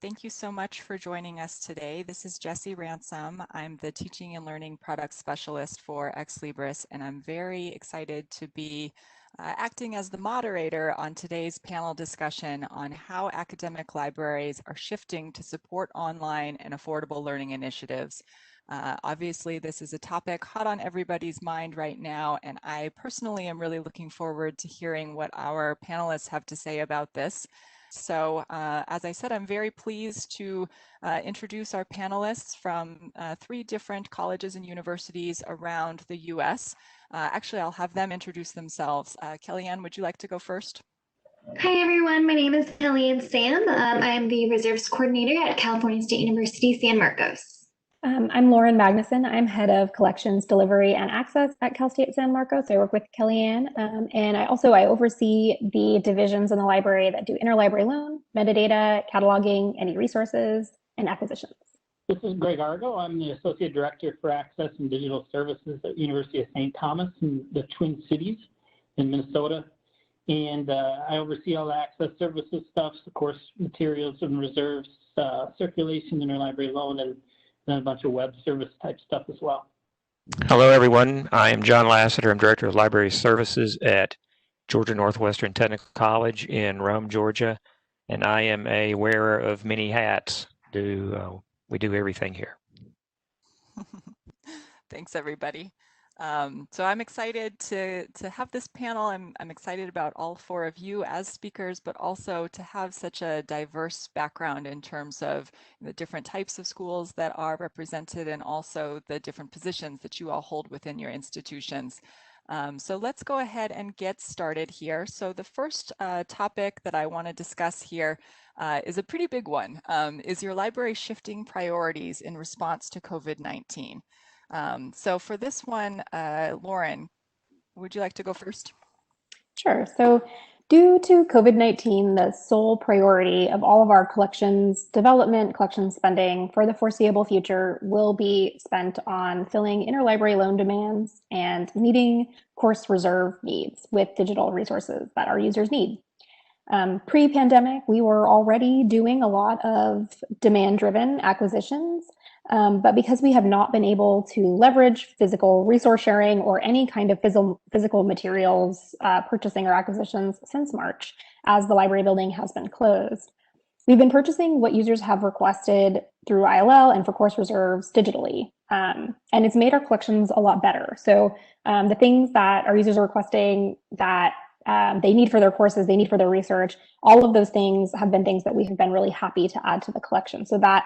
Thank you so much for joining us today. This is Jessie Ransom. I'm the Teaching and Learning Product Specialist for Ex Libris, and I'm very excited to be acting as the moderator on today's panel discussion on how academic libraries are shifting to support online and affordable learning initiatives. Obviously, this is a topic hot on everybody's mind right now, and I personally am really looking forward to hearing what our panelists have to say about this. So as I said, I'm very pleased to introduce our panelists from 3 different colleges and universities around the US. Actually, I'll have them introduce themselves. Kellyanne, would you like to go first? Hi everyone, my name is Kellyanne Sam. I am the Reserves Coordinator at California State University, San Marcos. I'm Lauren Magnuson. I'm Head of Collections, Delivery, and Access at Cal State San Marcos. I work with Kellyanne, and I oversee the divisions in the library that do interlibrary loan, metadata, cataloging, any resources, and acquisitions. This is Greg Argo. I'm the Associate Director for Access and Digital Services at University of St. Thomas in the Twin Cities in Minnesota. And I oversee all the access services stuff, of course, materials and reserves, circulation, interlibrary loan, and then a bunch of web service type stuff as well. Hello, everyone. I am John Lassiter. I'm Director of Library Services at Georgia Northwestern Technical College in Rome, Georgia, and I am a wearer of many hats. We do everything here. Thanks, everybody. So I'm excited to have this panel. I'm excited about all 4 of you as speakers, but also to have such a diverse background in terms of the different types of schools that are represented and also the different positions that you all hold within your institutions. So let's go ahead and get started here. So the first topic that I want to discuss here is a pretty big one. Is your library shifting priorities in response to COVID-19? So for this one, Lauren, would you like to go first? Sure. So due to COVID-19, the sole priority of all of our collections development, collection spending for the foreseeable future will be spent on filling interlibrary loan demands and meeting course reserve needs with digital resources that our users need. Pre-pandemic, we were already doing a lot of demand-driven acquisitions, but because we have not been able to leverage physical resource sharing or any kind of physical materials purchasing or acquisitions since March, as the library building has been closed, we've been purchasing what users have requested through ILL and for course reserves digitally. And it's made our collections a lot better. So the things that our users are requesting that they need for their courses, they need for their research, all of those things have been things that we have been really happy to add to the collection. So that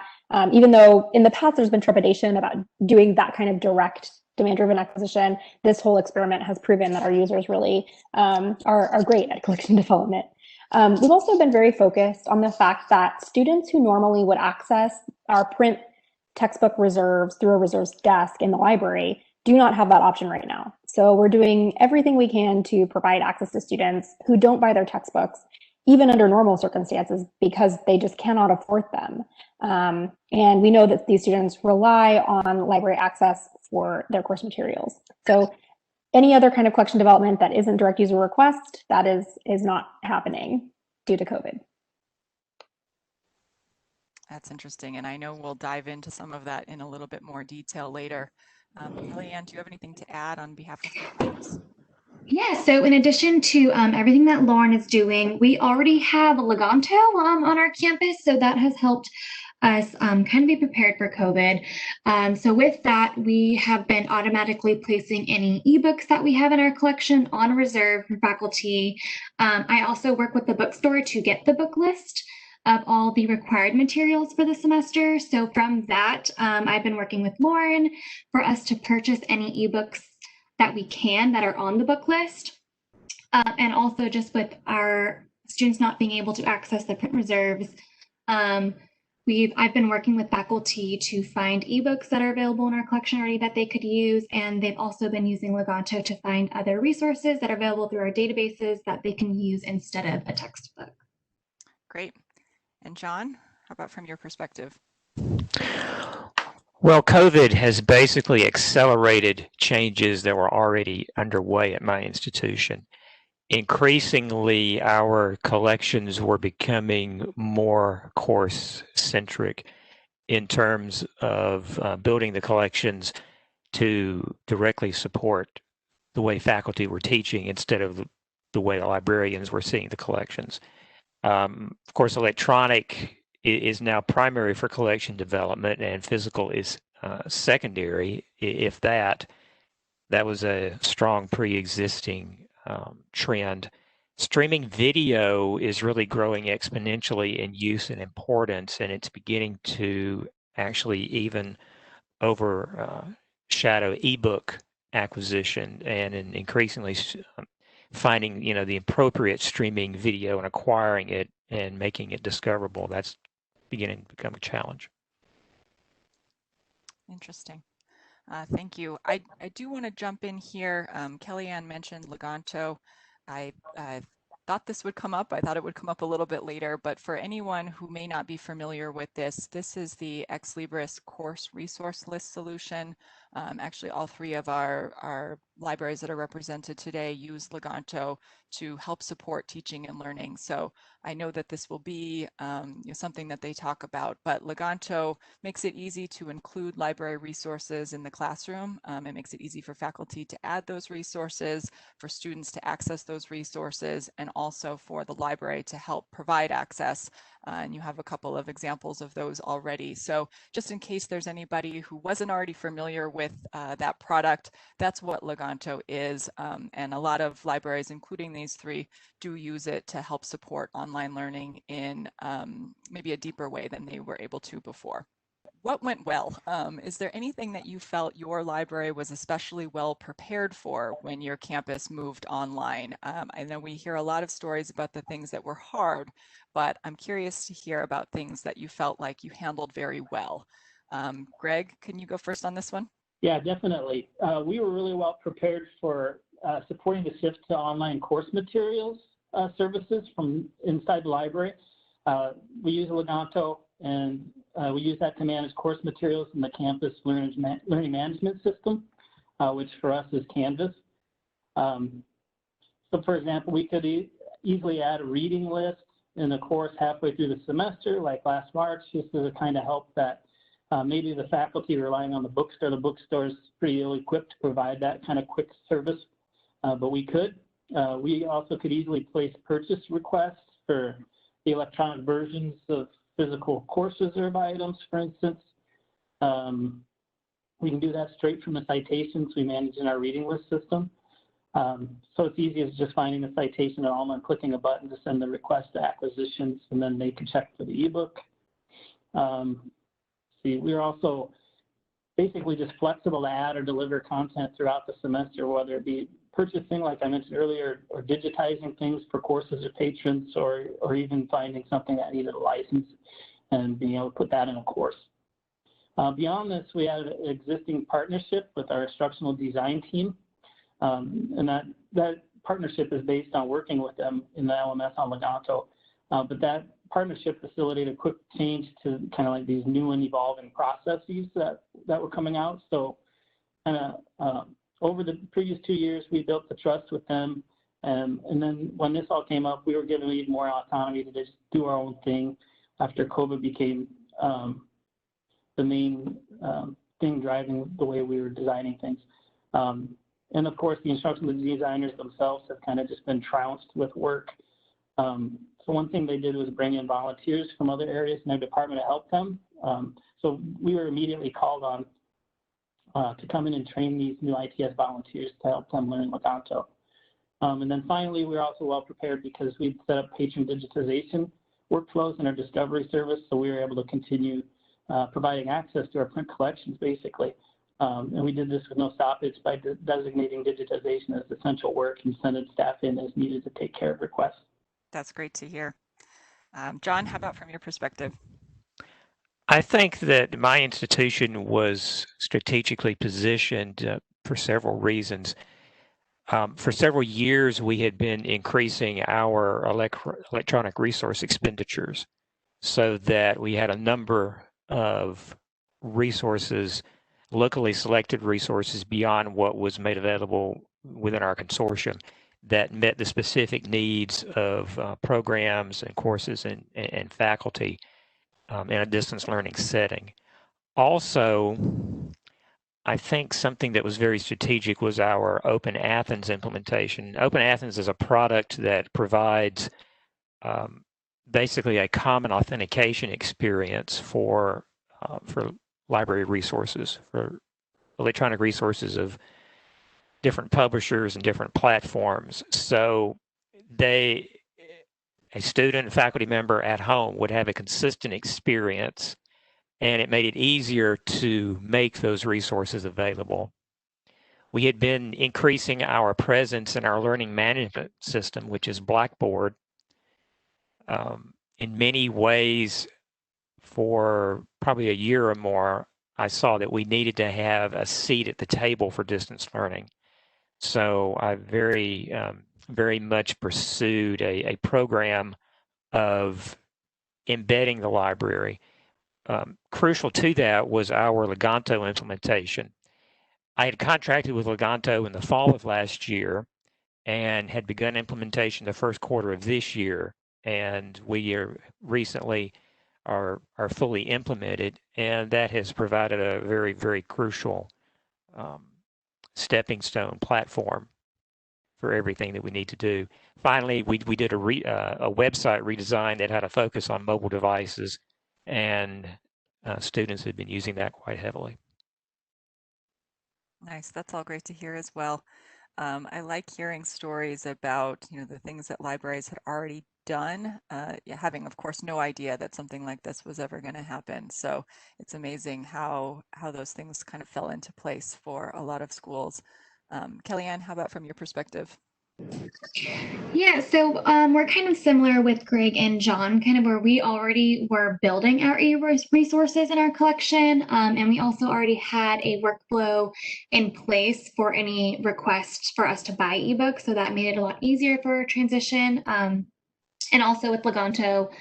even though in the past there's been trepidation about doing that kind of direct demand-driven acquisition, this whole experiment has proven that our users really are great at collection development. We've also been very focused on the fact that students who normally would access our print textbook reserves through a reserves desk in the library do not have that option right now. So we're doing everything we can to provide access to students who don't buy their textbooks, even under normal circumstances, because they just cannot afford them. And we know that these students rely on library access for their course materials. So any other kind of collection development that isn't direct user request, that is not happening due to COVID. That's interesting. And I know we'll dive into some of that in a little bit more detail later. Kellyanne, do you have anything to add on behalf of your colleagues? Yeah, so in addition to everything that Lauren is doing, we already have a Leganto on our campus, so that has helped us kind of be prepared for COVID. So with that, we have been automatically placing any ebooks that we have in our collection on reserve for faculty. I also work with the bookstore to get the book list of all the required materials for the semester. So from that, I've been working with Lauren for us to purchase any ebooks that we can that are on the book list. And also just with our students not being able to access the print reserves, I've been working with faculty to find ebooks that are available in our collection already that they could use. And they've also been using Leganto to find other resources that are available through our databases that they can use instead of a textbook. Great. And John, how about from your perspective? Well, COVID has basically accelerated changes that were already underway at my institution. increasingly our collections were becoming more course-centric in terms of building the collections to directly support the way faculty were teaching instead of the way the librarians were seeing the collections. Of course, electronic is now primary for collection development, and physical is secondary, if that. That was a strong pre-existing trend. Streaming video is really growing exponentially in use and importance, and it's beginning to actually even overshadow ebook acquisition, and increasingly finding the appropriate streaming video and acquiring it and making it discoverable. That's beginning to become a challenge. Interesting. Thank you. I do want to jump in here. Kellyanne mentioned Leganto. I thought this would come up. I thought it would come up a little bit later, but for anyone who may not be familiar with this, this is the Ex Libris course resource list solution. Actually, all three of our libraries that are represented today use Leganto to help support teaching and learning. So I know that this will be something that they talk about, but Leganto makes it easy to include library resources in the classroom. It makes it easy for faculty to add those resources, for students to access those resources, and also for the library to help provide access. And you have a couple of examples of those already. So just in case there's anybody who wasn't already familiar with that product, that's what Leganto is. And a lot of libraries, including these three, do use it to help support online learning in maybe a deeper way than they were able to before. What went well? Is there anything that you felt your library was especially well prepared for when your campus moved online? I know we hear a lot of stories about the things that were hard, but I'm curious to hear about things that you felt like you handled very well. Greg, can you go first on this one? Yeah, definitely. We were really well prepared for supporting the shift to online course materials services from inside the library. We use Leganto, and we use that to manage course materials in the campus learning management system, which for us is Canvas. So for example, we could easily add a reading list in the course halfway through the semester, like last March, just to kind of help that maybe the faculty relying on the bookstore. The bookstore is pretty ill-equipped to provide that kind of quick service, but we could. We also could easily place purchase requests for the electronic versions of physical course reserve items, for instance. We can do that straight from the citations we manage in our reading list system. So it's easy as just finding the citation at Alma and clicking a button to send the request to acquisitions, and then they can check for the ebook. We're also basically just flexible to add or deliver content throughout the semester, whether it be purchasing, like I mentioned earlier, or digitizing things for courses or patrons, or even finding something that needed a license and being able to put that in a course. Beyond this, we have an existing partnership with our instructional design team, and that partnership is based on working with them in the LMS on Leganto, but that partnership facilitated a quick change to kind of like these new and evolving processes that were coming out. So over the previous 2 years, we built the trust with them. And then when this all came up, we were given even more autonomy to just do our own thing after COVID became the main thing driving the way we were designing things. And of course, the instructional designers themselves have kind of just been trounced with work. So one thing they did was bring in volunteers from other areas in their department to help them. So we were immediately called on to come in and train these new ITS volunteers to help them learn Leganto. And then finally, we're also well prepared because we'd set up patron digitization workflows in our discovery service, so we were able to continue providing access to our print collections, basically. And we did this with no stoppage by designating digitization as essential work and sending staff in as needed to take care of requests. That's great to hear. John, how about from your perspective? I think that my institution was strategically positioned for several reasons. For several years, we had been increasing our electronic resource expenditures so that we had a number of resources, locally selected resources beyond what was made available within our consortium. that met the specific needs of programs and courses and faculty in a distance learning setting. Also, I think something that was very strategic was our Open Athens implementation. Open Athens is a product that provides basically a common authentication experience for library resources, for electronic resources of different publishers and different platforms. So a student and faculty member at home would have a consistent experience, and it made it easier to make those resources available. We had been increasing our presence in our learning management system, which is Blackboard, in many ways. For probably a year or more, I saw that we needed to have a seat at the table for distance learning. So I very much pursued a program of embedding the library. Crucial to that was our Leganto implementation. I had contracted with Leganto in the fall of last year and had begun implementation the first quarter of this year, and we are recently are fully implemented, and that has provided a very, very crucial stepping stone platform for everything that we need to do. Finally, we did a website redesign that had a focus on mobile devices, and students have been using that quite heavily. Nice. That's all great to hear as well. I like hearing stories about, the things that libraries had already done, having, of course, no idea that something like this was ever going to happen. So it's amazing how those things kind of fell into place for a lot of schools. Kellyanne, how about from your perspective? Yeah, so we're kind of similar with Greg and John, kind of where we already were building our resources in our collection, and we also already had a workflow in place for any requests for us to buy ebooks, so that made it a lot easier for transition. And also with Leganto,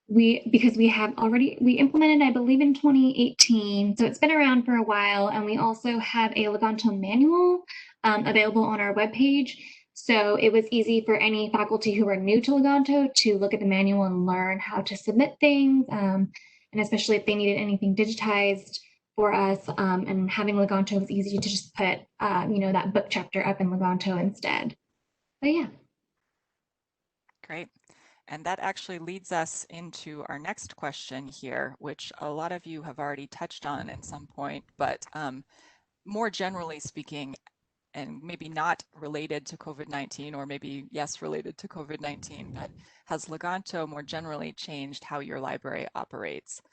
because we implemented, I believe, in 2018, so it's been around for a while, and we also have a Leganto manual available on our webpage. So it was easy for any faculty who are new to Leganto to look at the manual and learn how to submit things, and especially if they needed anything digitized for us. And having Leganto was easy to just put, that book chapter up in Leganto instead. But yeah. Great. And that actually leads us into our next question here, which a lot of you have already touched on at some point, but more generally speaking, and maybe not related to COVID-19, or maybe yes, related to COVID-19, but has Leganto more generally changed how your library operates?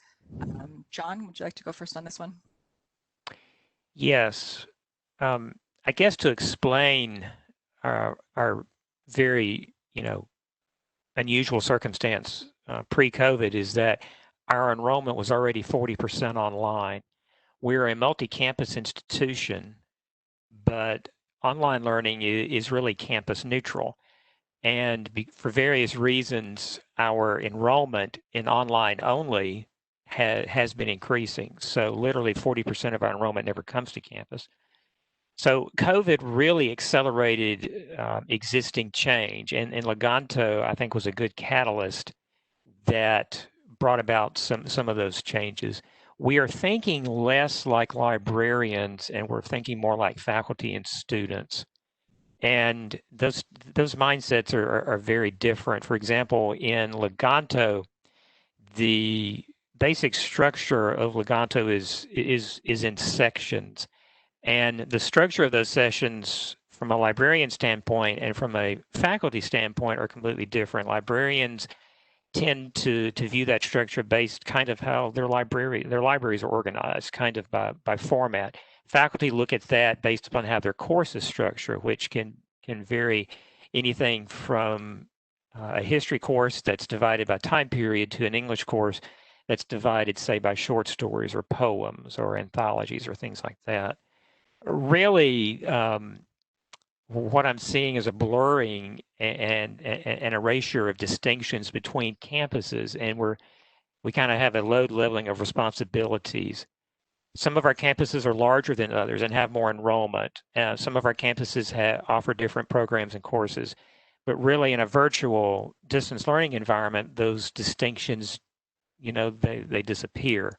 John, would you like to go first on this one? Yes. I guess to explain our very, unusual circumstance pre-COVID is that our enrollment was already 40% online. We're a multi-campus institution, but online learning is really campus neutral. And for various reasons, our enrollment in online only has been increasing. So literally 40% of our enrollment never comes to campus. So COVID really accelerated existing change, and Leganto, I think, was a good catalyst that brought about some of those changes. We are thinking less like librarians, and we're thinking more like faculty and students. And those mindsets are very different. For example, in Leganto, the basic structure of Leganto is in sections. And the structure of those sessions from a librarian standpoint and from a faculty standpoint are completely different. Librarians tend to view that structure based kind of how their libraries are organized, kind of by format. Faculty look at that based upon how their course is structured, which can vary anything from a history course that's divided by time period to an English course that's divided, say, by short stories or poems or anthologies or things like that. Really, what I'm seeing is a blurring and an erasure of distinctions between campuses, and we kind of have a load leveling of responsibilities. Some of our campuses are larger than others and have more enrollment. Some of our campuses offer different programs and courses. But really, in a virtual distance learning environment, those distinctions, they disappear.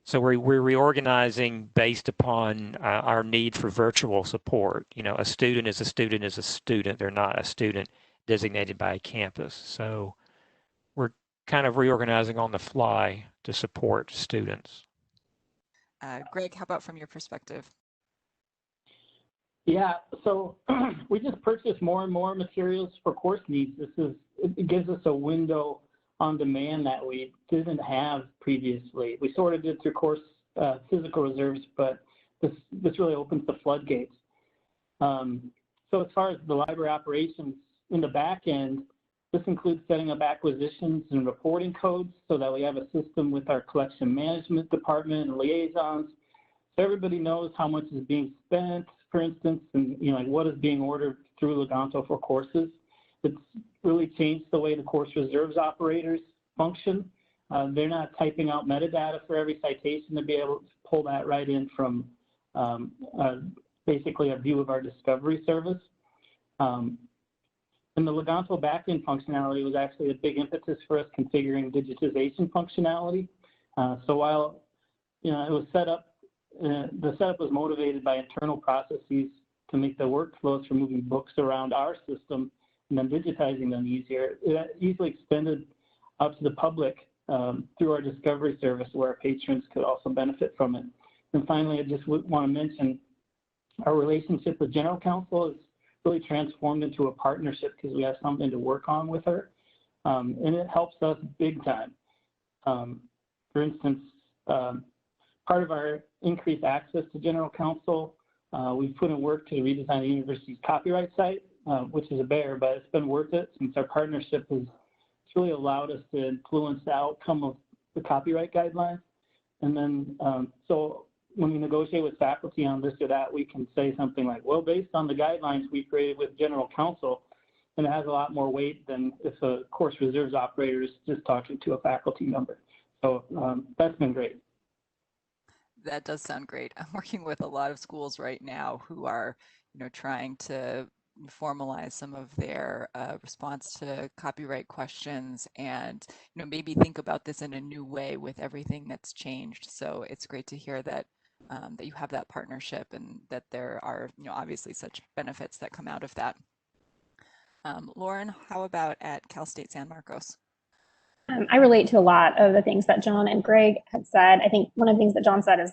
So we're reorganizing based upon our need for virtual support. A student is a student is a student. They're not a student designated by a campus. So we're kind of reorganizing on the fly to support students. Greg, how about from your perspective? Yeah, so we just purchased more and more materials for course needs. It gives us a window on demand that we didn't have previously. We sort of did through course physical reserves, but this really opens the floodgates. So as far as the library operations in the back end, this includes setting up acquisitions and reporting codes so that we have a system with our collection management department and liaisons. So everybody knows how much is being spent, for instance, and like what is being ordered through Leganto for courses. It's really changed the way the course reserves operators function. They're not typing out metadata for every citation to be able to pull that right in from basically a view of our discovery service. And the Leganto backend functionality was actually a big impetus for us configuring digitization functionality. So while it was set up, the setup was motivated by internal processes to make the workflows for moving books around our system and then digitizing them easier. It easily extended out to the public through our discovery service, where our patrons could also benefit from it. And finally, I just want to mention our relationship with General Counsel is really transformed into a partnership because we have something to work on with her, and it helps us big time. For instance, part of our increased access to General Counsel, we've put in work to redesign the university's copyright site, which is a bear, but it's been worth it since our partnership has really allowed us to influence the outcome of the copyright guidelines. And then, so when we negotiate with faculty on this or that, we can say something like, well, based on the guidelines we created with General Counsel, and it has a lot more weight than if a course reserves operator is just talking to a faculty member. So that's been great. That does sound great. I'm working with a lot of schools right now who are, trying to formalize some of their response to copyright questions and, maybe think about this in a new way with everything that's changed. So it's great to hear that that you have that partnership and that there are, obviously such benefits that come out of that. Lauren, how about at Cal State San Marcos? I relate to a lot of the things that John and Greg had said. I think one of the things that John said is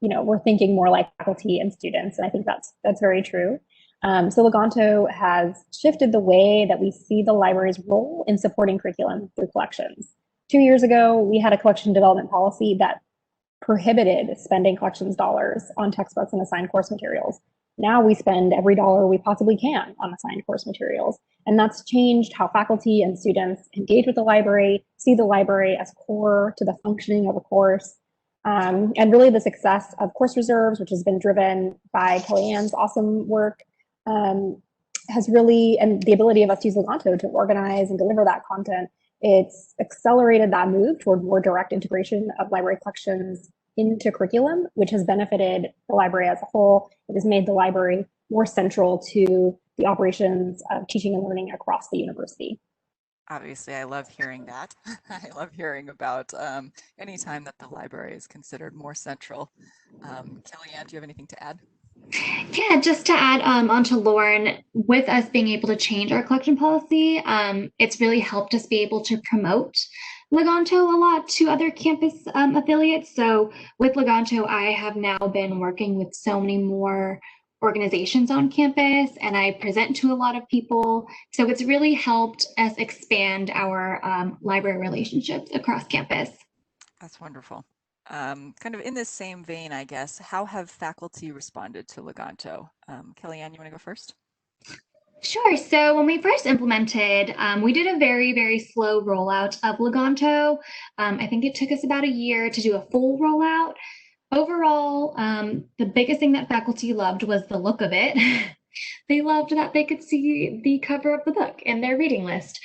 we're thinking more like faculty and students, and I think that's very true. So Leganto has shifted the way that we see the library's role in supporting curriculum through collections. 2 years ago, we had a collection development policy that prohibited spending collections dollars on textbooks and assigned course materials. Now we spend every dollar we possibly can on assigned course materials. And that's changed how faculty and students engage with the library, see the library as core to the functioning of a course. And really the success of course reserves, which has been driven by Kellyanne's awesome work, has really, and the ability of us to use Leganto to organize and deliver that content, it's accelerated that move toward more direct integration of library collections into curriculum, which has benefited the library as a whole. It has made the library more central to the operations of teaching and learning across the university. Obviously, I love hearing that. I love hearing about any time that the library is considered more central. Kellyanne, do you have anything to add? Yeah, just to add onto Lauren, with us being able to change our collection policy, it's really helped us be able to promote Leganto a lot to other campus affiliates. So with Leganto, I have now been working with so many more organizations on campus, and I present to a lot of people. So it's really helped us expand our library relationships across campus. That's wonderful. Kind of in this same vein, I guess, how have faculty responded to Leganto? Kellyanne, you want to go first? Sure. So when we first implemented, we did a very, very slow rollout of Leganto. I think it took us about a year to do a full rollout. Overall, the biggest thing that faculty loved was the look of it. They loved that they could see the cover of the book and their reading list.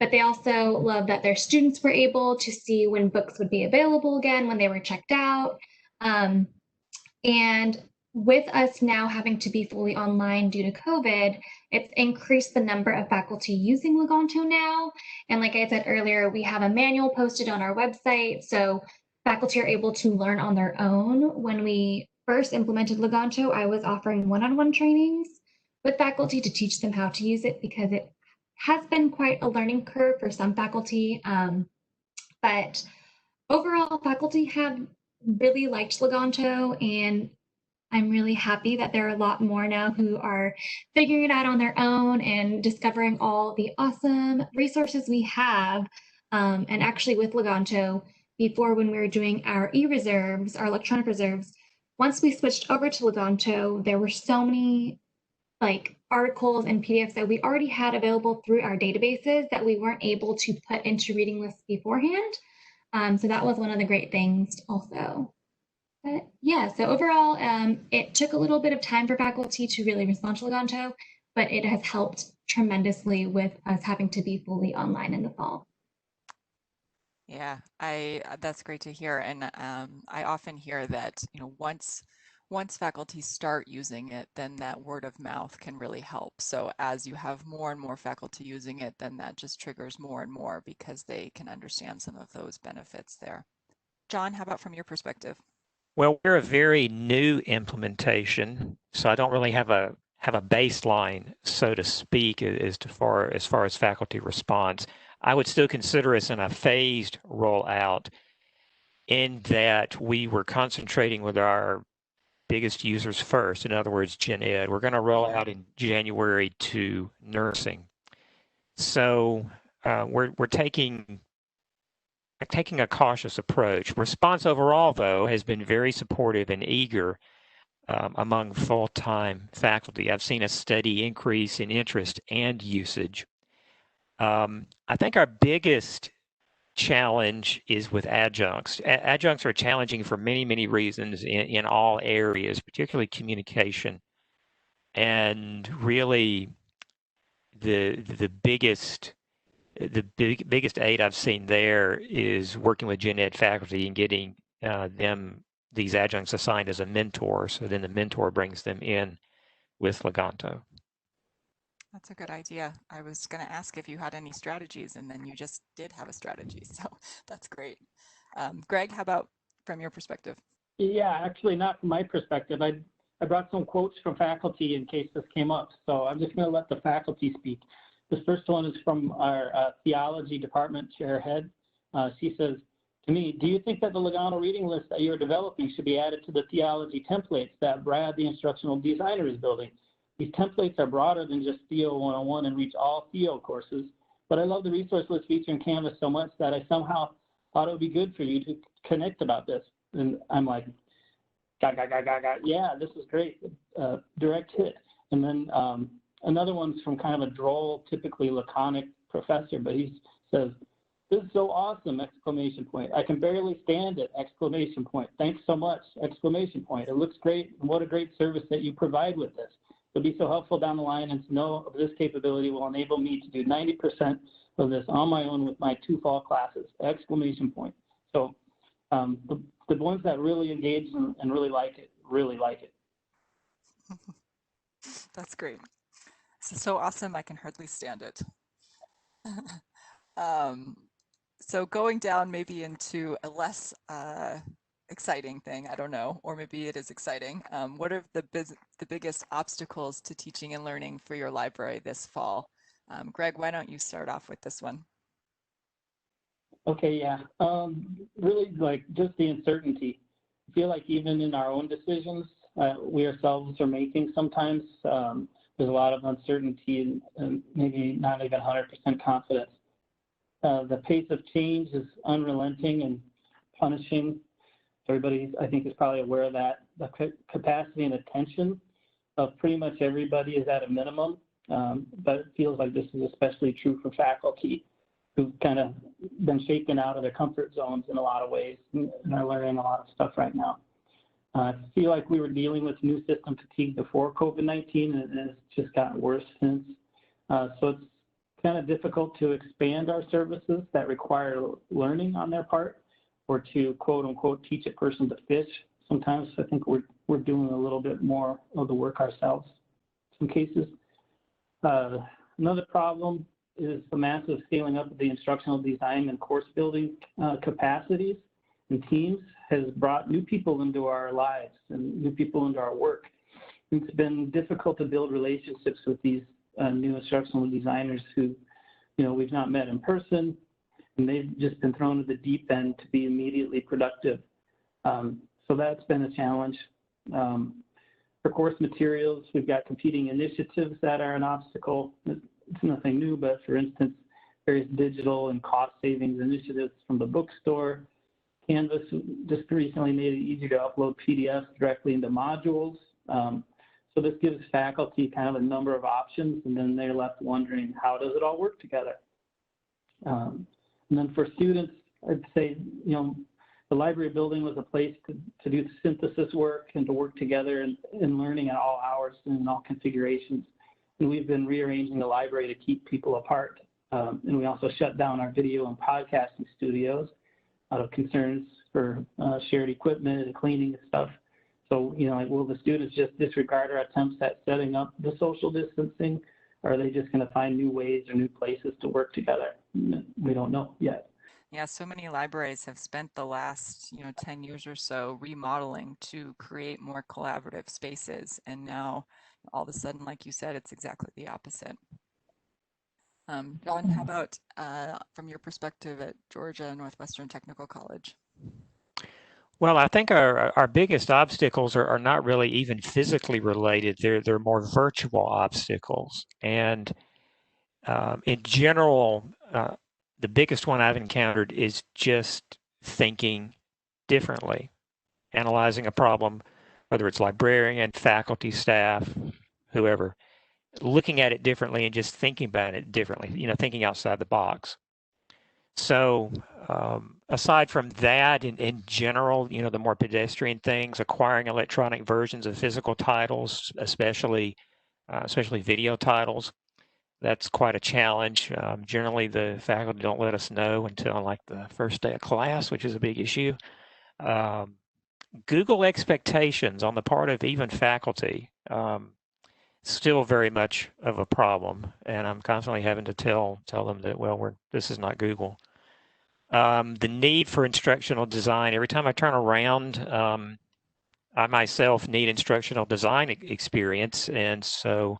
but they also love that their students were able to see when books would be available again, when they were checked out. And with us now having to be fully online due to COVID, it's increased the number of faculty using Leganto now. And like I said earlier, we have a manual posted on our website, so faculty are able to learn on their own. When we first implemented Leganto, I was offering one-on-one trainings with faculty to teach them how to use it because it has been quite a learning curve for some faculty. But overall, faculty have really liked Leganto, and I'm really happy that there are a lot more now who are figuring it out on their own and discovering all the awesome resources we have. And actually with Leganto, before when we were doing our e-reserves, our electronic reserves, once we switched over to Leganto, there were so many like articles and PDFs that we already had available through our databases that we weren't able to put into reading lists beforehand. So that was one of the great things also. But yeah, so overall, it took a little bit of time for faculty to really respond to Leganto, but it has helped tremendously with us having to be fully online in the fall. Yeah, that's great to hear. And I often hear that, you know, once faculty start using it, then that word of mouth can really help. So as you have more and more faculty using it, then that just triggers more and more because they can understand some of those benefits there. John, how about from your perspective? Well, we're a very new implementation, so I don't really have a baseline, so to speak, as far as faculty response. I would still consider us in a phased rollout in that we were concentrating with our biggest users first. In other words, Gen Ed. We're going to roll out in January to nursing. So we're taking a cautious approach. Response overall, though, has been very supportive and eager among full-time faculty. I've seen a steady increase in interest and usage. I think our biggest challenge is with adjuncts. Adjuncts are challenging for many, many reasons in all areas, particularly communication. And really, the biggest aid I've seen there is working with gen ed faculty and getting these adjuncts assigned as a mentor. So then the mentor brings them in with Leganto. That's a good idea. I was going to ask if you had any strategies, and then you just did have a strategy. So that's great. Greg, how about from your perspective? Yeah, actually not from my perspective. I brought some quotes from faculty in case this came up. So I'm just going to let the faculty speak. The first one is from our theology department chair head. She says, to me, do you think that the Leganto reading list that you're developing should be added to the theology templates that Brad, the instructional designer, is building? These templates are broader than just Theo 101 and reach all Theo courses, but I love the resource list feature in Canvas so much that I somehow thought it would be good for you to connect about this. And I'm like, yeah, this is great, direct hit. And then another one's from kind of a droll, typically laconic professor, but he says, this is so awesome, exclamation point. I can barely stand it, exclamation point. Thanks so much, exclamation point. It looks great, and what a great service that you provide with this. It'll be so helpful down the line, and to know of this capability will enable me to do 90% of this on my own with my 2 fall classes, exclamation point. So the ones that really engage and really like it, really like it. That's great. This is so awesome, I can hardly stand it. So going down maybe into a less exciting thing, I don't know, or maybe it is exciting. What are the biggest obstacles to teaching and learning for your library this fall? Greg, why don't you start off with this one? Okay, yeah. Really, like just the uncertainty. I feel like even in our own decisions, we ourselves are making sometimes, there's a lot of uncertainty and maybe not even 100% confidence. The pace of change is unrelenting and punishing. Everybody, I think, is probably aware of that. The capacity and attention of pretty much everybody is at a minimum, but it feels like this is especially true for faculty who've kind of been shaken out of their comfort zones in a lot of ways and are learning a lot of stuff right now. I feel like we were dealing with new system fatigue before COVID-19, and it's just gotten worse since. So kind of difficult to expand our services that require learning on their part, or to quote unquote teach a person to fish. Sometimes I think we're doing a little bit more of the work ourselves in some cases. Another problem is the massive scaling up of the instructional design and course building capacities and teams has brought new people into our lives and new people into our work. It's been difficult to build relationships with these new instructional designers who, we've not met in person, and they've just been thrown at the deep end to be immediately productive. So that's been a challenge. For course materials, we've got competing initiatives that are an obstacle. It's nothing new, but for instance, various digital and cost savings initiatives from the bookstore. Canvas just recently made it easy to upload PDFs directly into modules. So this gives faculty kind of a number of options, and then they're left wondering, how does it all work together? And then for students, I'd say, the library building was a place to do synthesis work and to work together and learning at all hours and in all configurations. And we've been rearranging the library to keep people apart. And we also shut down our video and podcasting studios out of concerns for shared equipment and cleaning and stuff. So, will the students just disregard our attempts at setting up the social distancing? Or are they just going to find new ways or new places to work together? We don't know yet. Yeah, so many libraries have spent the last 10 years or so remodeling to create more collaborative spaces. And now all of a sudden, like you said, it's exactly the opposite. John, how about from your perspective at Georgia Northwestern Technical College? Well, I think our biggest obstacles are not really even physically related. They're more virtual obstacles. And in general, the biggest one I've encountered is just thinking differently, analyzing a problem, whether it's librarian, faculty, staff, whoever, looking at it differently and just thinking about it differently, thinking outside the box. So aside from that, in general, the more pedestrian things, acquiring electronic versions of physical titles, especially video titles, that's quite a challenge. Generally, the faculty don't let us know until like the first day of class, which is a big issue. Google expectations on the part of even faculty, still very much of a problem, and I'm constantly having to tell them that, well, this is not Google. The need for instructional design. Every time I turn around, I myself need instructional design experience, and so,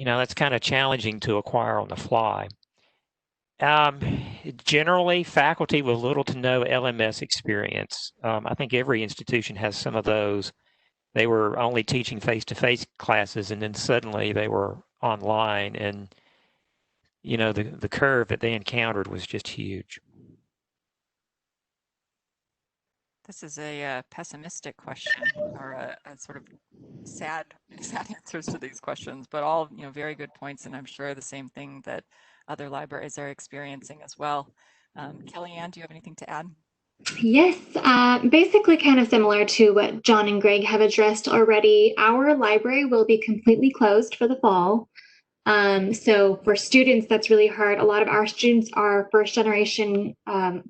that's kind of challenging to acquire on the fly. Generally, faculty with little to no LMS experience. I think every institution has some of those. They were only teaching face-to-face classes, and then suddenly they were online, and the curve that they encountered was just huge. This is a pessimistic question, or a sort of sad answers to these questions, but all very good points, and I'm sure the same thing that other libraries are experiencing as well. Kellyanne, do you have anything to add? Yes, basically kind of similar to what John and Greg have addressed already. Our library will be completely closed for the fall. So for students, that's really hard. A lot of our students are first generation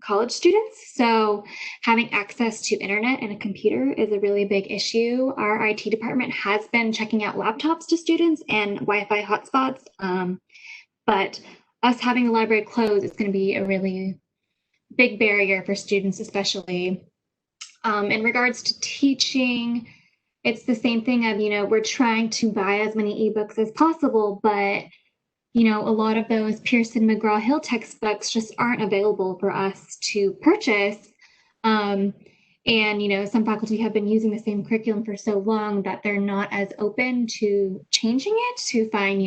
college students. So having access to internet and a computer is a really big issue. Our IT department has been checking out laptops to students and Wi-Fi hotspots. But us having the library closed is going to be a really big barrier for students, especially in regards to teaching. It's the same thing of, we're trying to buy as many ebooks as possible, but, a lot of those Pearson McGraw-Hill textbooks just aren't available for us to purchase. And, some faculty have been using the same curriculum for so long that they're not as open to changing it to find,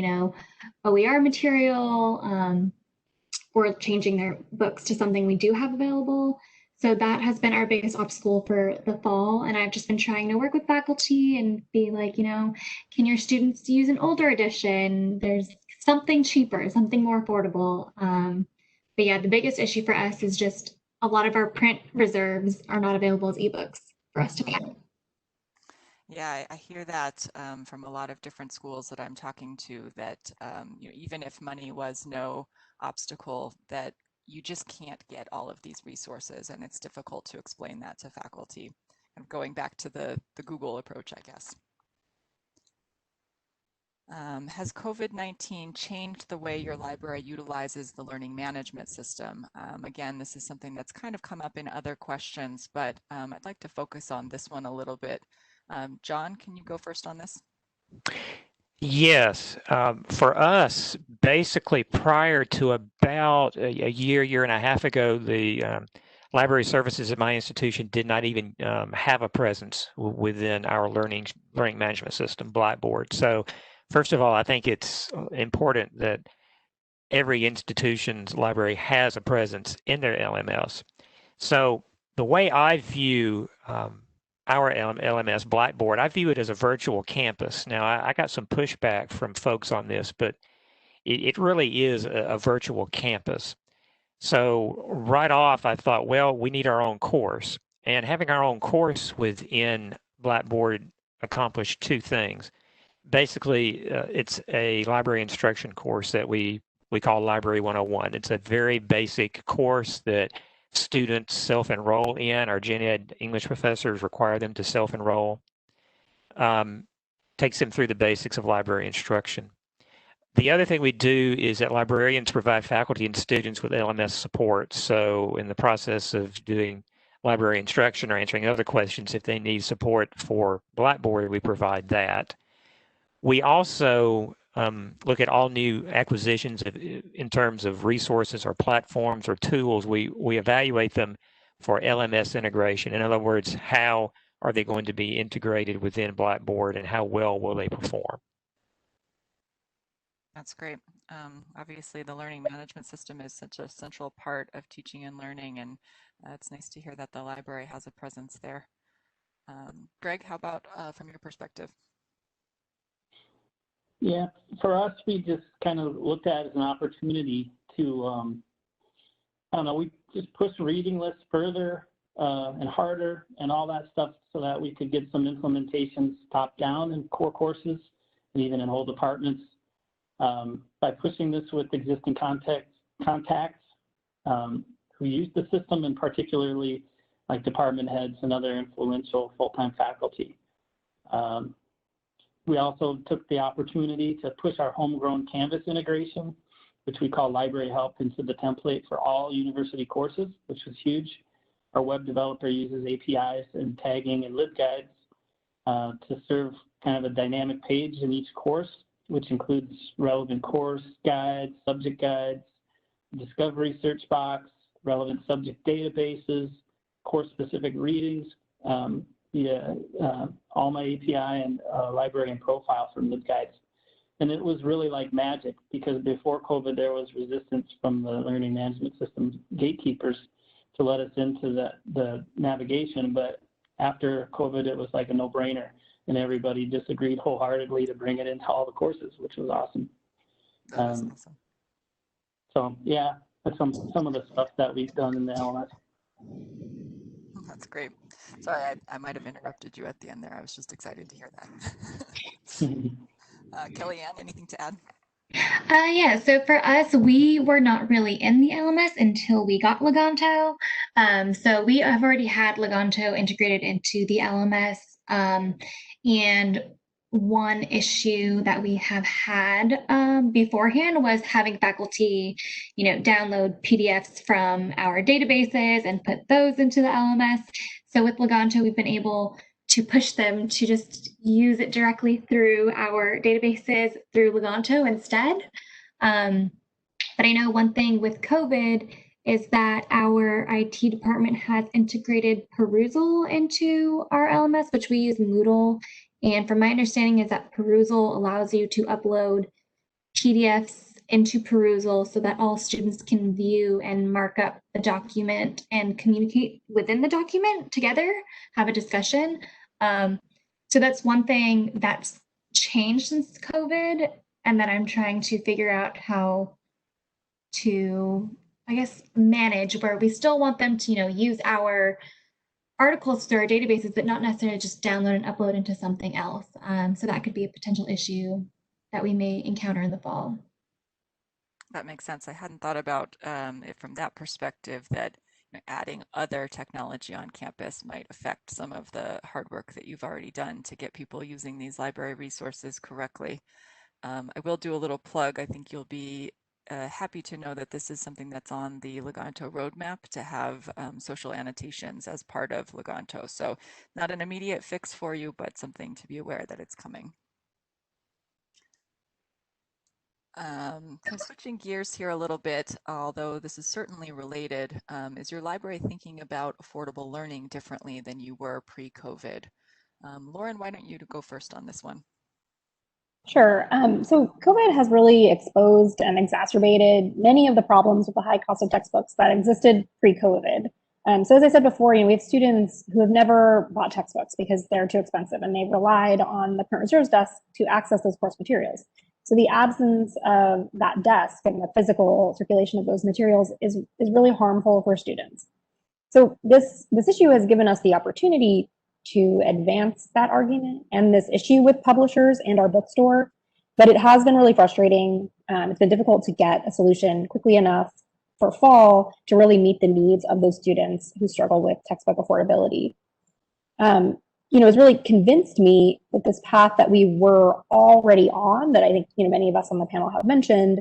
OER material or changing their books to something we do have available. So that has been our biggest obstacle for the fall. And I've just been trying to work with faculty and be like, can your students use an older edition? There's something cheaper, something more affordable. But yeah, the biggest issue for us is just a lot of our print reserves are not available as ebooks for us to buy. Yeah, I hear that from a lot of different schools that I'm talking to, that even if money was no obstacle, that you just can't get all of these resources, and it's difficult to explain that to faculty. And going back to the Google approach, I guess. Has COVID-19 changed the way your library utilizes the learning management system? Again, this is something that's kind of come up in other questions, but I'd like to focus on this one a little bit. John, can you go first on this? Yes, for us, basically prior to about a year and a half ago, the library services at my institution did not even have a presence within our learning management system, Blackboard. So first of all, I think it's important that every institution's library has a presence in their LMS. So the way I view our LMS Blackboard, I view it as a virtual campus. Now, I got some pushback from folks on this, but it really is a virtual campus. So right off, I thought, well, we need our own course. And having our own course within Blackboard accomplished two things. Basically, it's a library instruction course that we call Library 101. It's a very basic course that students self-enroll in. Our gen ed English professors require them to self-enroll. Takes them through the basics of library instruction. The other thing we do is that librarians provide faculty and students with LMS support. So in the process of doing library instruction or answering other questions, if they need support for Blackboard, we provide that. We also look at all new acquisitions in terms of resources or platforms or tools. We evaluate them for LMS integration. In other words, how are they going to be integrated within Blackboard and how well will they perform? That's great. Obviously, the learning management system is such a central part of teaching and learning, and it's nice to hear that the library has a presence there. Greg, how about from your perspective? Yeah, for us, we just kind of looked at it as an opportunity to, I don't know, we just push reading lists further and harder and all that stuff so that we could get some implementations top down in core courses and even in whole departments. By pushing this with existing contacts who use the system, and particularly like department heads and other influential full-time faculty. We also took the opportunity to push our homegrown Canvas integration, which we call Library Help, into the template for all university courses, which was huge. Our web developer uses APIs and tagging and libguides to serve kind of a dynamic page in each course, which includes relevant course guides, subject guides, discovery search box, relevant subject databases, course-specific readings, via Alma API and librarian profile from libguides. And it was really like magic, because before COVID, there was resistance from the learning management system gatekeepers to let us into the navigation. But after COVID, it was like a no-brainer, and everybody disagreed wholeheartedly to bring it into all the courses, which was awesome. Awesome. So yeah, that's some of the stuff that we've done in the LMS. That's great. Sorry, I might have interrupted you at the end there. I was just excited to hear that. Kellyanne, anything to add? Yeah, so for us, we were not really in the LMS until we got Leganto. So we have already had Leganto integrated into the LMS. And one issue that we have had beforehand was having faculty, download PDFs from our databases and put those into the LMS. So with Leganto, we've been able to push them to just use it directly through our databases through Leganto instead. But I know one thing with COVID is that our IT department has integrated Perusal into our LMS, which we use Moodle. And from my understanding is that Perusal allows you to upload PDFs into Perusal so that all students can view and mark up the document and communicate within the document together, have a discussion. So that's one thing that's changed since COVID, and that I'm trying to figure out how to, I guess, manage, where we still want them to, use our articles through our databases, but not necessarily just download and upload into something else. So that could be a potential issue that we may encounter in the fall. That makes sense. I hadn't thought about it from that perspective, that adding other technology on campus might affect some of the hard work that you've already done to get people using these library resources correctly. I will do a little plug. I think you'll be happy to know that this is something that's on the Leganto roadmap, to have social annotations as part of Leganto. So not an immediate fix for you, but something to be aware that it's coming. Kind of switching gears here a little bit, although this is certainly related, is your library thinking about affordable learning differently than you were pre-COVID? Lauren, why don't you go first on this one? Sure. So COVID has really exposed and exacerbated many of the problems with the high cost of textbooks that existed pre-COVID. So as I said before, we have students who have never bought textbooks because they're too expensive, and they've relied on the parent reserves desk to access those course materials. So the absence of that desk and the physical circulation of those materials is really harmful for students. So this issue has given us the opportunity to advance that argument and this issue with publishers and our bookstore, but it has been really frustrating. It's been difficult to get a solution quickly enough for fall to really meet the needs of those students who struggle with textbook affordability. It's really convinced me that this path that we were already on, that I think many of us on the panel have mentioned,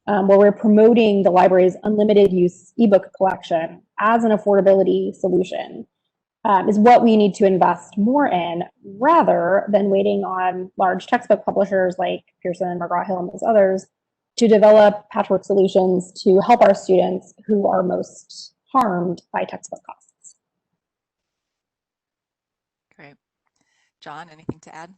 where we're promoting the library's unlimited use ebook collection as an affordability solution, is what we need to invest more in, rather than waiting on large textbook publishers like Pearson, McGraw-Hill, and those others to develop patchwork solutions to help our students who are most harmed by textbook costs. Great. John, anything to add?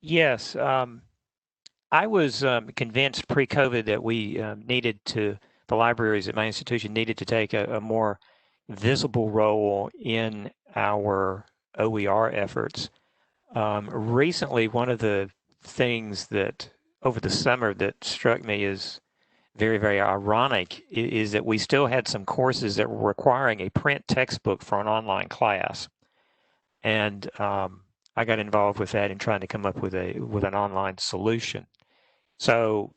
Yes. I was convinced pre-COVID that we the libraries at my institution needed to take a more visible role in our OER efforts. Recently, one of the things that over the summer that struck me as very, very ironic is that we still had some courses that were requiring a print textbook for an online class. And I got involved with that in trying to come up with an online solution. So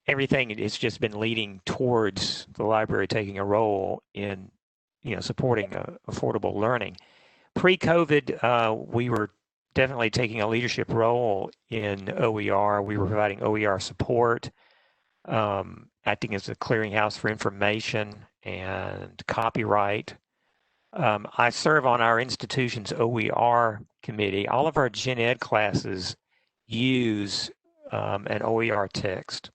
everything has just been leading towards the library taking a role in, supporting affordable learning. Pre-COVID, we were definitely taking a leadership role in OER. We were providing OER support, acting as a clearinghouse for information and copyright. I serve on our institution's OER committee. All of our gen ed classes use an OER text.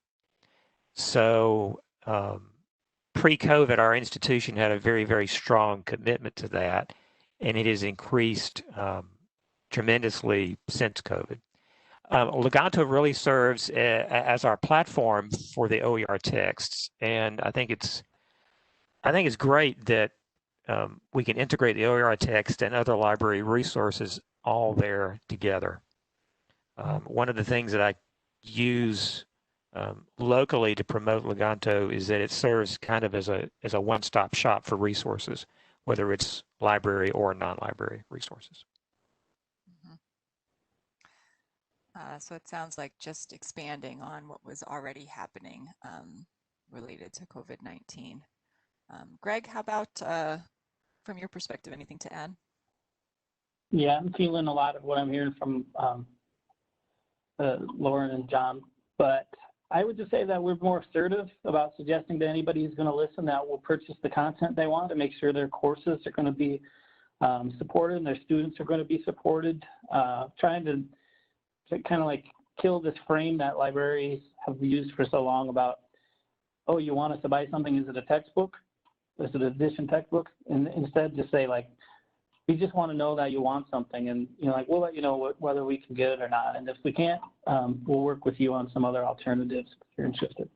So pre-COVID, our institution had a very, very strong commitment to that, and it has increased tremendously since COVID. Leganto really serves as our platform for the OER texts, and I think it's great that we can integrate the OER text and other library resources all there together. One of the things that I use locally to promote Leganto is that it serves kind of as a one-stop shop for resources, whether it's library or non-library resources. So it sounds like just expanding on what was already happening related to COVID-19. Greg, how about from your perspective, anything to add? Yeah, I'm feeling a lot of what I'm hearing from Lauren and John, but I would just say that we're more assertive about suggesting to anybody who's going to listen that will purchase the content they want to make sure their courses are going to be supported and their students are going to be supported, trying to kind of like kill this frame that libraries have used for so long about, oh, you want us to buy something, is it a textbook? Is it an edition textbook? And instead just say, like, we just want to know that you want something, and we'll let you know whether we can get it or not. And if we can't, we'll work with you on some other alternatives if you're interested.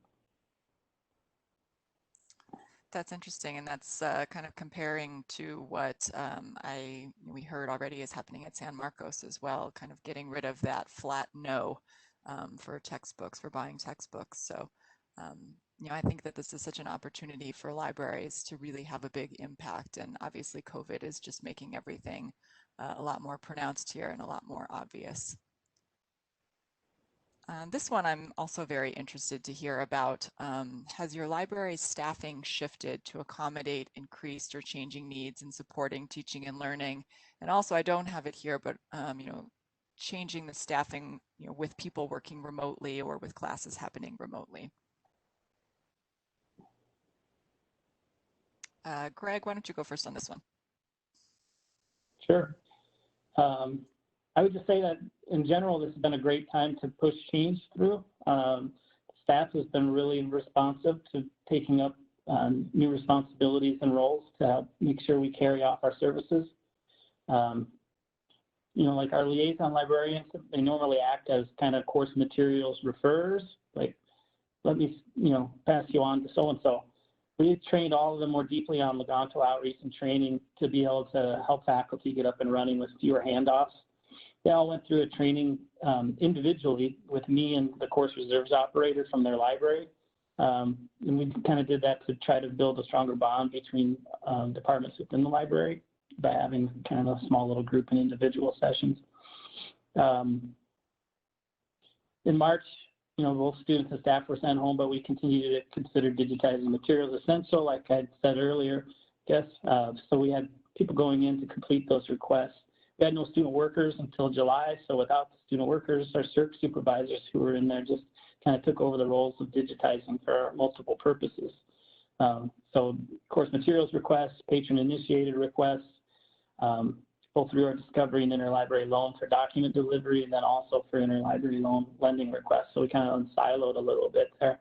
That's interesting, and that's kind of comparing to what we heard already is happening at San Marcos as well, kind of getting rid of that flat no for textbooks, for buying textbooks. So I think that this is such an opportunity for libraries to really have a big impact. And obviously COVID is just making everything a lot more pronounced here and a lot more obvious. This one I'm also very interested to hear about. Has your library's staffing shifted to accommodate increased or changing needs in supporting teaching and learning? And also, I don't have it here, but changing the staffing, with people working remotely or with classes happening remotely. Greg, why don't you go first on this one? Sure. I would just say that in general, this has been a great time to push change through. Staff has been really responsive to taking up new responsibilities and roles to help make sure we carry off our services. Like our liaison librarians, they normally act as kind of course materials referrers, like, let me, pass you on to so-and-so. We've trained all of them more deeply on Leganto outreach and training to be able to help faculty get up and running with fewer handoffs. They all went through a training individually with me and the course reserves operator from their library. And we kind of did that to try to build a stronger bond between departments within the library by having kind of a small little group and individual sessions. In March, both students and staff were sent home, but we continue to consider digitizing materials essential, like I said earlier, so we had people going in to complete those requests. We had no student workers until July, so without the student workers, our CERC supervisors who were in there just kind of took over the roles of digitizing for multiple purposes. So course materials requests, patron-initiated requests, both through our discovery and interlibrary loan for document delivery, and then also for interlibrary loan lending requests. So we kind of unsiloed a little bit there.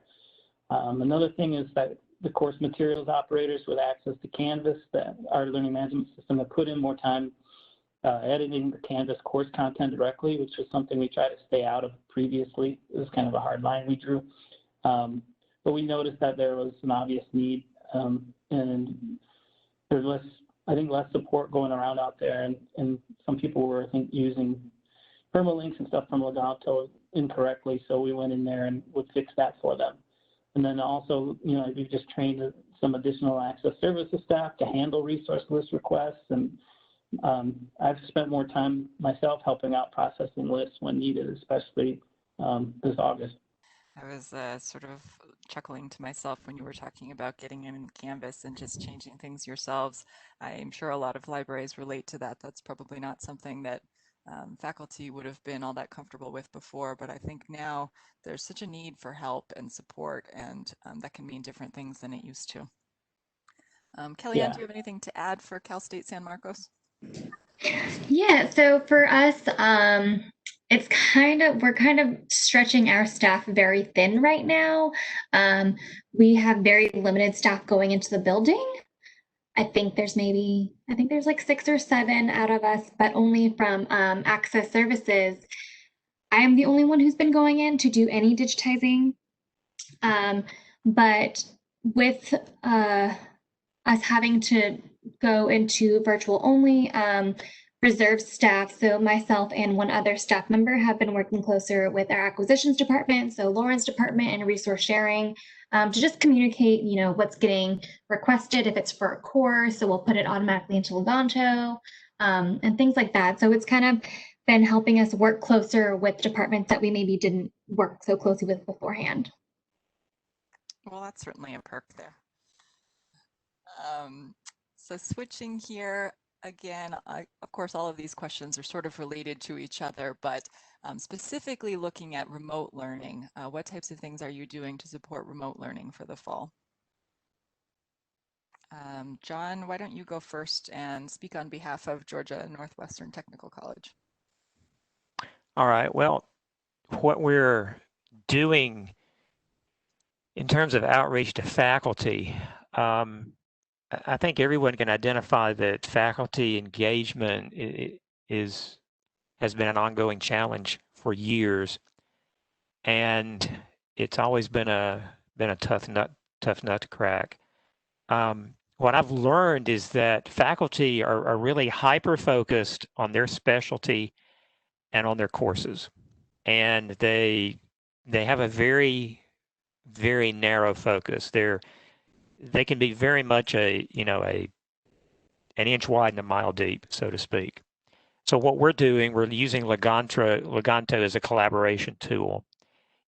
Another thing is that the course materials operators with access to Canvas, our learning management system, have put in more time editing the Canvas course content directly, which was something we tried to stay out of previously. It was kind of a hard line we drew. But we noticed that there was an obvious need, and there's less support going around out there, and some people were, I think, using permalinks and stuff from Leganto incorrectly, so we went in there and would fix that for them. And then also, we've just trained some additional access services staff to handle resource list requests, and I've spent more time myself helping out processing lists when needed, especially this August. I was sort of chuckling to myself when you were talking about getting in Canvas and just changing things yourselves. I'm sure a lot of libraries relate to that. That's probably not something that faculty would have been all that comfortable with before, but I think now there's such a need for help and support, and that can mean different things than it used to. Kellyanne, do you have anything to add for Cal State San Marcos? Yeah, so for us, we're kind of stretching our staff very thin right now. We have very limited staff going into the building. I think there's like 6 or 7 out of us, but only from access services. I am the only one who's been going in to do any digitizing. But with us having to go into virtual only, reserve staff, so myself and one other staff member have been working closer with our acquisitions department, so Lauren's department, and resource sharing, to just communicate, what's getting requested, if it's for a course, so we'll put it automatically into Leganto, and things like that. So it's kind of been helping us work closer with departments that we maybe didn't work so closely with beforehand. Well, that's certainly a perk there. So switching here, again, of course, all of these questions are sort of related to each other, but specifically looking at remote learning, what types of things are you doing to support remote learning for the fall? John, why don't you go first and speak on behalf of Georgia Northwestern Technical College? All right, well, what we're doing in terms of outreach to faculty, I think everyone can identify that faculty engagement has been an ongoing challenge for years, and it's always been a tough nut to crack. What I've learned is that faculty are really hyper-focused on their specialty and on their courses, and they have a very very narrow focus. They can be very much an inch wide and a mile deep, so to speak. So what we're doing, we're using Leganto as a collaboration tool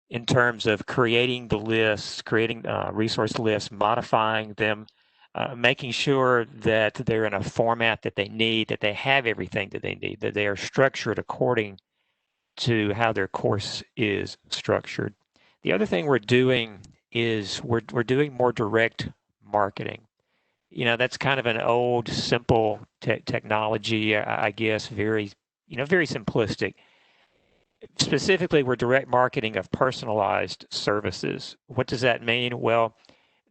in terms of creating the lists, creating resource lists, modifying them, making sure that they're in a format that they need, that they have everything that they need, that they are structured according to how their course is structured. The other thing we're doing is we're doing more direct marketing. That's kind of an old, simple technology, I guess, very simplistic. Specifically, we're direct marketing of personalized services. What does that mean? Well,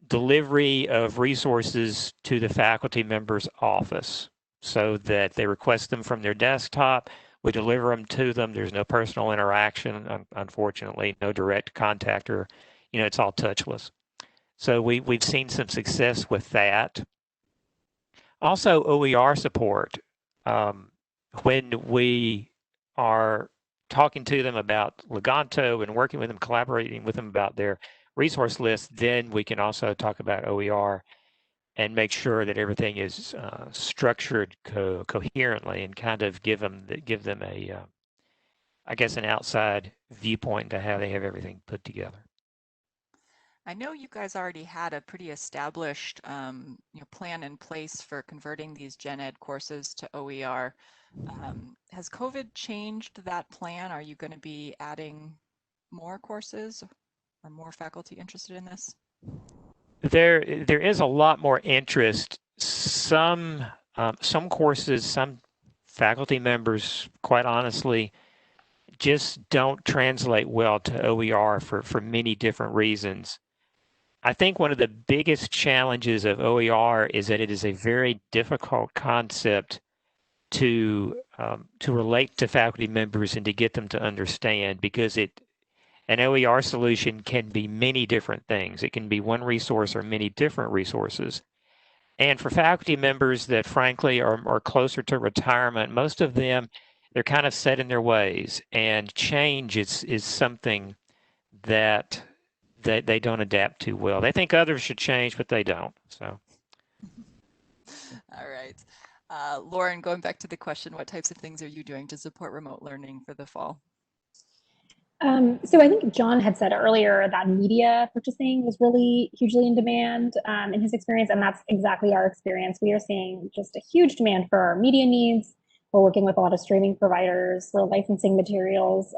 delivery of resources to the faculty member's office so that they request them from their desktop. We deliver them to them. There's no personal interaction, unfortunately, no direct contact, or it's all touchless. So we've seen some success with that. Also, OER support. When we are talking to them about Leganto and working with them, collaborating with them about their resource list, then we can also talk about OER and make sure that everything is structured coherently, and kind of give them a, I guess, an outside viewpoint to how they have everything put together. I know you guys already had a pretty established plan in place for converting these gen ed courses to OER. Has COVID changed that plan? Are you going to be adding more courses or more faculty interested in this? There is a lot more interest. Some courses, some faculty members, quite honestly, just don't translate well to OER for many different reasons. I think one of the biggest challenges of OER is that it is a very difficult concept to relate to faculty members and to get them to understand, because an OER solution can be many different things. It can be one resource or many different resources. And for faculty members that frankly are closer to retirement, most of them, they're kind of set in their ways, and change is something that they don't adapt to well. They think others should change, but they don't. So. All right. Lauren, going back to the question, what types of things are you doing to support remote learning for the fall? So I think John had said earlier that media purchasing was really hugely in demand in his experience, and that's exactly our experience. We are seeing just a huge demand for our media needs. We're working with a lot of streaming providers. We're licensing materials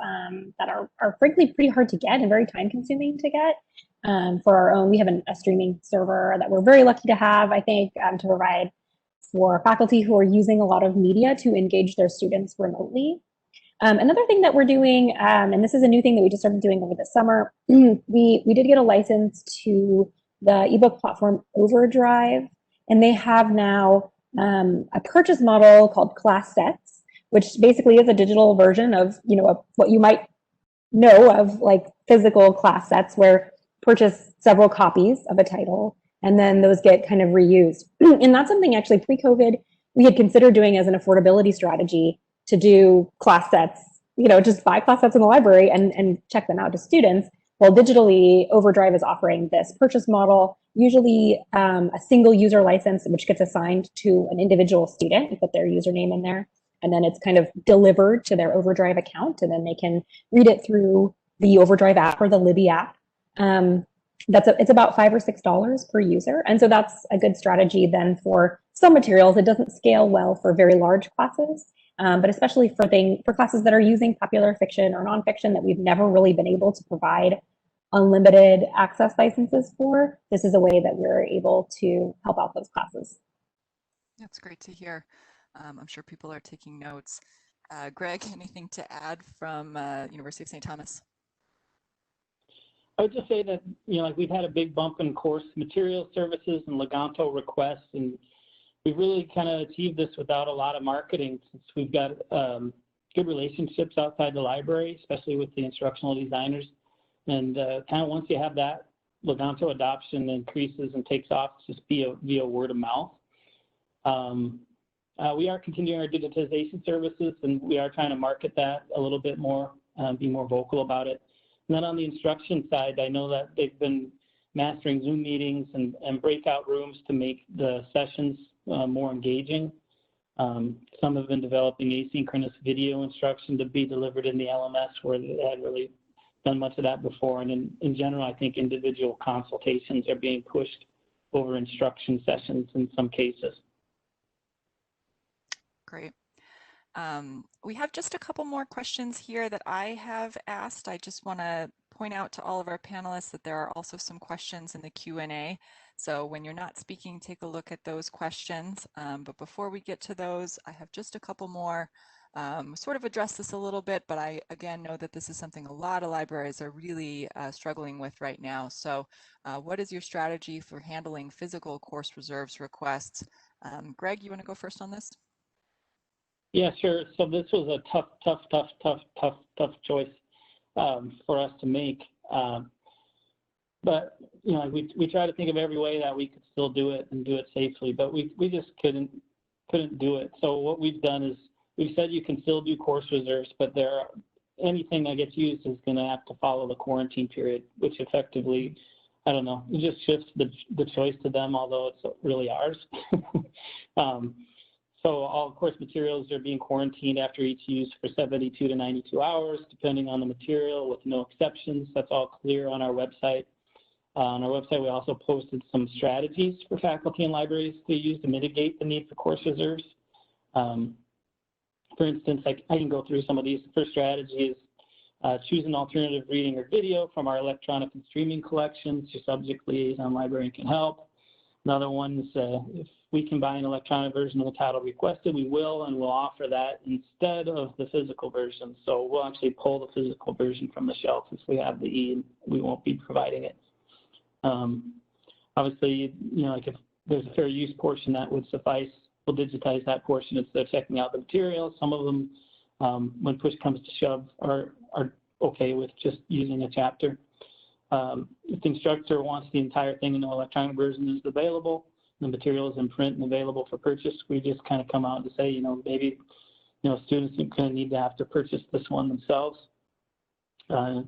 that are frankly pretty hard to get and very time consuming to get. For our own, we have a streaming server that we're very lucky to have, I think, to provide for faculty who are using a lot of media to engage their students remotely. Another thing that we're doing, and this is a new thing that we just started doing over the summer, we did get a license to the ebook platform Overdrive, and they have now a purchase model called Class Sets, which basically is a digital version of what you might know of like physical class sets, where purchase several copies of a title and then those get kind of reused. And that's something actually pre-COVID we had considered doing as an affordability strategy, to do class sets, just buy class sets in the library and check them out to students. Well, digitally, Overdrive is offering this purchase model, usually a single user license, which gets assigned to an individual student. You put their username in there, and then it's kind of delivered to their Overdrive account, and then they can read it through the Overdrive app or the Libby app. It's about $5 or $6 per user, and so that's a good strategy then for some materials. It doesn't scale well for very large classes, but especially for classes that are using popular fiction or nonfiction that we've never really been able to provide unlimited access licenses for, this is a way that we're able to help out those classes. That's great to hear. I'm sure people are taking notes. Greg, anything to add from University of St. Thomas? I would just say that, we've had a big bump in course material services and Leganto requests, and we've really kind of achieved this without a lot of marketing, since we've got good relationships outside the library, especially with the instructional designers. And kind of once you have that, Leganto adoption increases and takes off just via word of mouth. We are continuing our digitization services, and we are trying to market that a little bit more, be more vocal about it. And then on the instruction side, I know that they've been mastering Zoom meetings and breakout rooms to make the sessions more engaging. Some have been developing asynchronous video instruction to be delivered in the LMS where they had really done much of that before. And in general, I think individual consultations are being pushed over instruction sessions in some cases. Great. We have just a couple more questions here that I have asked. I just want to point out to all of our panelists that there are also some questions in the Q&A. So when you're not speaking, take a look at those questions. But before we get to those, I have just a couple more. Sort of address this a little bit, but I again know that this is something a lot of libraries are really struggling with right now. So what is your strategy for handling physical course reserves requests? Greg, you want to go first on this? Yeah, sure. So this was a tough choice for us to make. But you know, we try to think of every way that we could still do it and do it safely, but we just couldn't do it. So what we've done is we've said you can still do course reserves, but anything that gets used is going to have to follow the quarantine period, which effectively, I don't know, it just shifts the choice to them, although it's really ours. So all course materials are being quarantined after each use for 72 to 92 hours, depending on the material, with no exceptions. That's all clear on our website. On our website, we also posted some strategies for faculty and libraries to use to mitigate the need for course reserves. For instance, I can go through some of these. The first strategy is choose an alternative reading or video from our electronic and streaming collections. Your subject liaison librarian can help. Another one is if we can buy an electronic version of the title requested, we will, and we'll offer that instead of the physical version. So we'll actually pull the physical version from the shelf if we have the E, and we won't be providing it. Obviously, you know, like if there's a fair use portion that would suffice, we'll digitize that portion instead of checking out the material. Some of them, when push comes to shove, are okay with just using a chapter. If the instructor wants the entire thing and no electronic version is available, the material is in print and available for purchase, we just kind of come out and say, you know, maybe, you know, students are going to need to have to purchase this one themselves.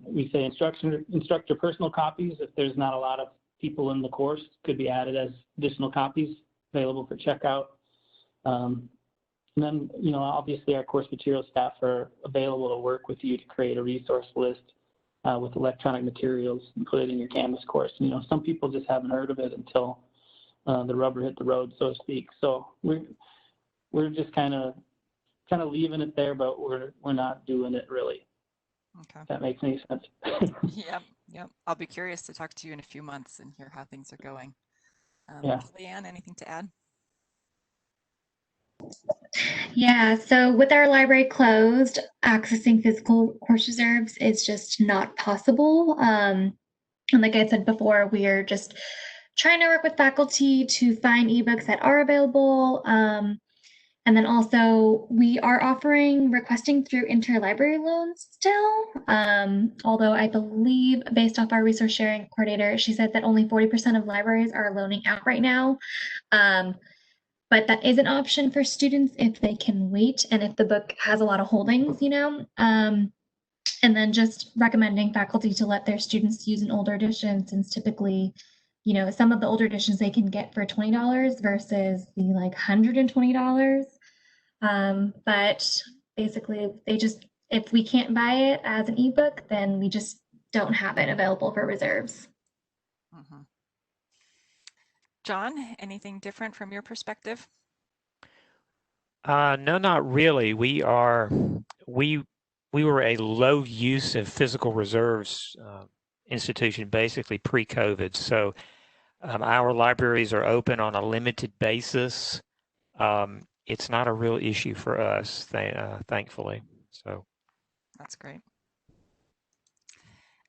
We say instructor personal copies. If there's not a lot of people in the course, could be added as additional copies available for checkout. And then, you know, obviously our course material staff are available to work with you to create a resource list with electronic materials and put it in your Canvas course. You know, some people just haven't heard of it until the rubber hit the road, so to speak. So we're just kind of leaving it there, but we're not doing it really. Okay. If that makes any sense. Yep. I'll be curious to talk to you in a few months and hear how things are going. Yeah. Leanne, anything to add? Yeah, so with our library closed, accessing physical course reserves is just not possible. And like I said before, we are just trying to work with faculty to find ebooks that are available. And then also we are requesting through interlibrary loans still. Although I believe based off our resource sharing coordinator, she said that only 40% of libraries are loaning out right now. But that is an option for students if they can wait and if the book has a lot of holdings, you know. And then just recommending faculty to let their students use an older edition, since typically, you know, some of the older editions they can get for $20 versus the like $120. But basically if we can't buy it as an ebook, then we just don't have it available for reserves. Mm-hmm. John, anything different from your perspective? No, not really. We were a low use of physical reserves institution basically pre-COVID. So our libraries are open on a limited basis. It's not a real issue for us, thankfully. So that's great.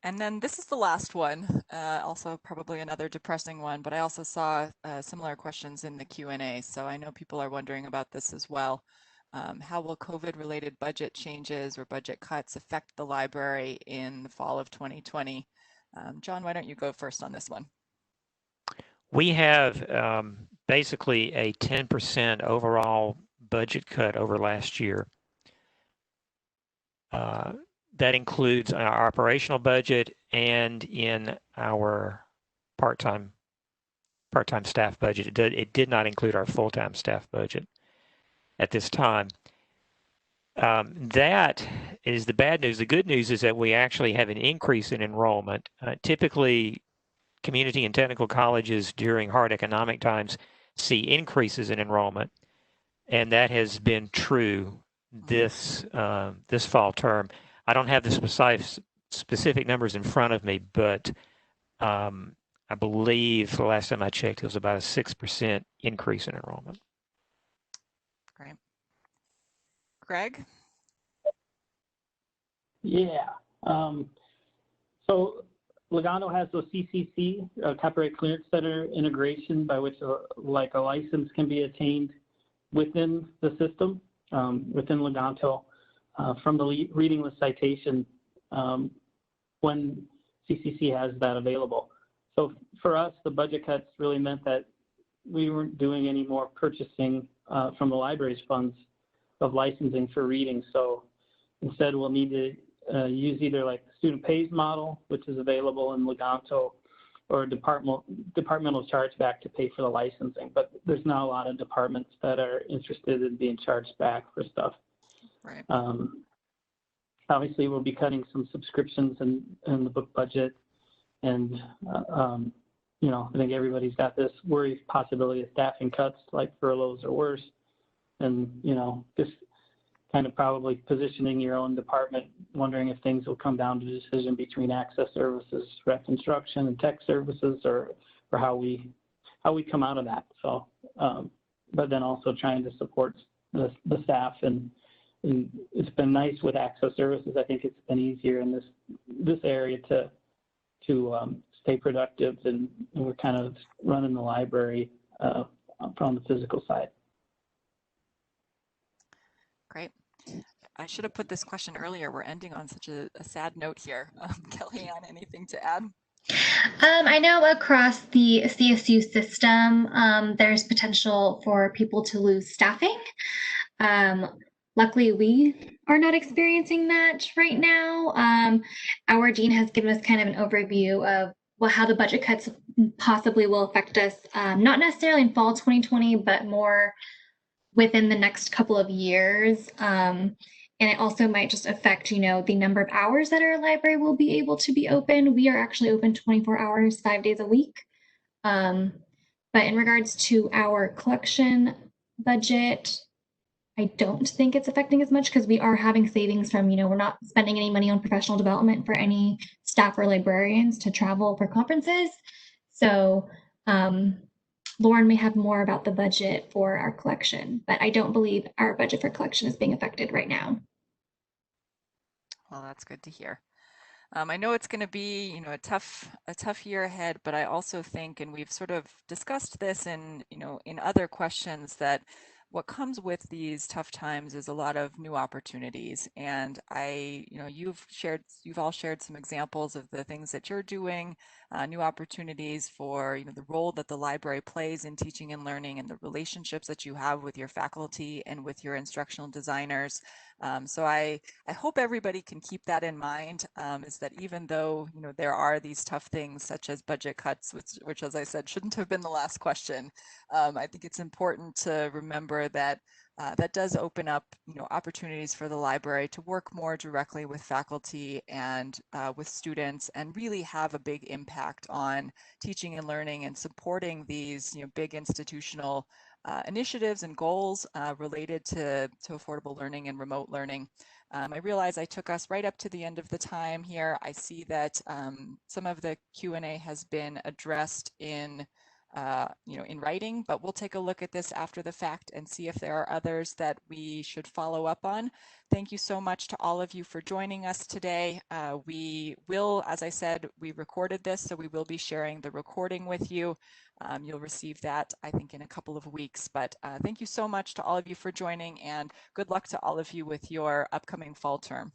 And then this is the last one, also probably another depressing one, but I also saw similar questions in the Q&A. So I know people are wondering about this as well. How will COVID-related budget changes or budget cuts affect the library in the fall of 2020? John, why don't you go first on this one? We have basically a 10% overall budget cut over last year. that includes our operational budget and in our part-time staff budget. It did not include our full-time staff budget at this time. That is the bad news. The good news is that we actually have an increase in enrollment. Typically, community and technical colleges during hard economic times see increases in enrollment, and that has been true this fall term. I don't have the specific numbers in front of me, but I believe the last time I checked, it was about a 6% increase in enrollment. Great. Greg? Yeah. So Leganto has the CCC, Copyright Clearance Center integration, by which like a license can be attained within the system, within Leganto, from the reading list citation when CCC has that available. So for us, the budget cuts really meant that we weren't doing any more purchasing from the library's funds of licensing for reading. So instead, we'll need to use either like the student pays model, which is available in Leganto, or departmental chargeback to pay for the licensing. But there's not a lot of departments that are interested in being charged back for stuff. Right. Obviously, we'll be cutting some subscriptions in the book budget. And, you know, I think everybody's got this worry possibility of staffing cuts like furloughs or worse. And, you know, just kind of probably positioning your own department, wondering if things will come down to a decision between access services, ref instruction, and tech services, or how we come out of that. So, but then also trying to support the staff, and it's been nice with access services. I think it's been easier in this area to stay productive, and we're kind of running the library from the physical side. Great. I should have put this question earlier. We're ending on such a sad note here. Kellyanne, anything to add? I know across the CSU system, there's potential for people to lose staffing. Luckily, we are not experiencing that right now. Our dean has given us kind of an overview of how the budget cuts possibly will affect us, not necessarily in fall 2020, but more within the next couple of years. And it also might just affect, you know, the number of hours that our library will be able to be open. We are actually open 24 hours, 5 days a week. But in regards to our collection budget, I don't think it's affecting as much because we are having savings from, you know, we're not spending any money on professional development for any staff or librarians to travel for conferences. So Lauren may have more about the budget for our collection, but I don't believe our budget for collection is being affected right now. Well, that's good to hear. I know it's going to be, you know, a tough year ahead, but I also think, and we've sort of discussed this in, you know, in other questions, that what comes with these tough times is a lot of new opportunities. And you know, you've all shared some examples of the things that you're doing, new opportunities for, you know, the role that the library plays in teaching and learning, and the relationships that you have with your faculty and with your instructional designers. So I hope everybody can keep that in mind, is that even though, you know, there are these tough things such as budget cuts, which as I said, shouldn't have been the last question, I think it's important to remember that that does open up, you know, opportunities for the library to work more directly with faculty and with students, and really have a big impact on teaching and learning and supporting these, you know, big institutional initiatives and goals related to affordable learning and remote learning. I realize I took us right up to the end of the time here. I see that some of the Q&A has been addressed in you know, in writing, but we'll take a look at this after the fact and see if there are others that we should follow up on. Thank you so much to all of you for joining us today. We will, as I said, we recorded this, so we will be sharing the recording with you. You'll receive that, I think, in a couple of weeks, but thank you so much to all of you for joining, and good luck to all of you with your upcoming fall term.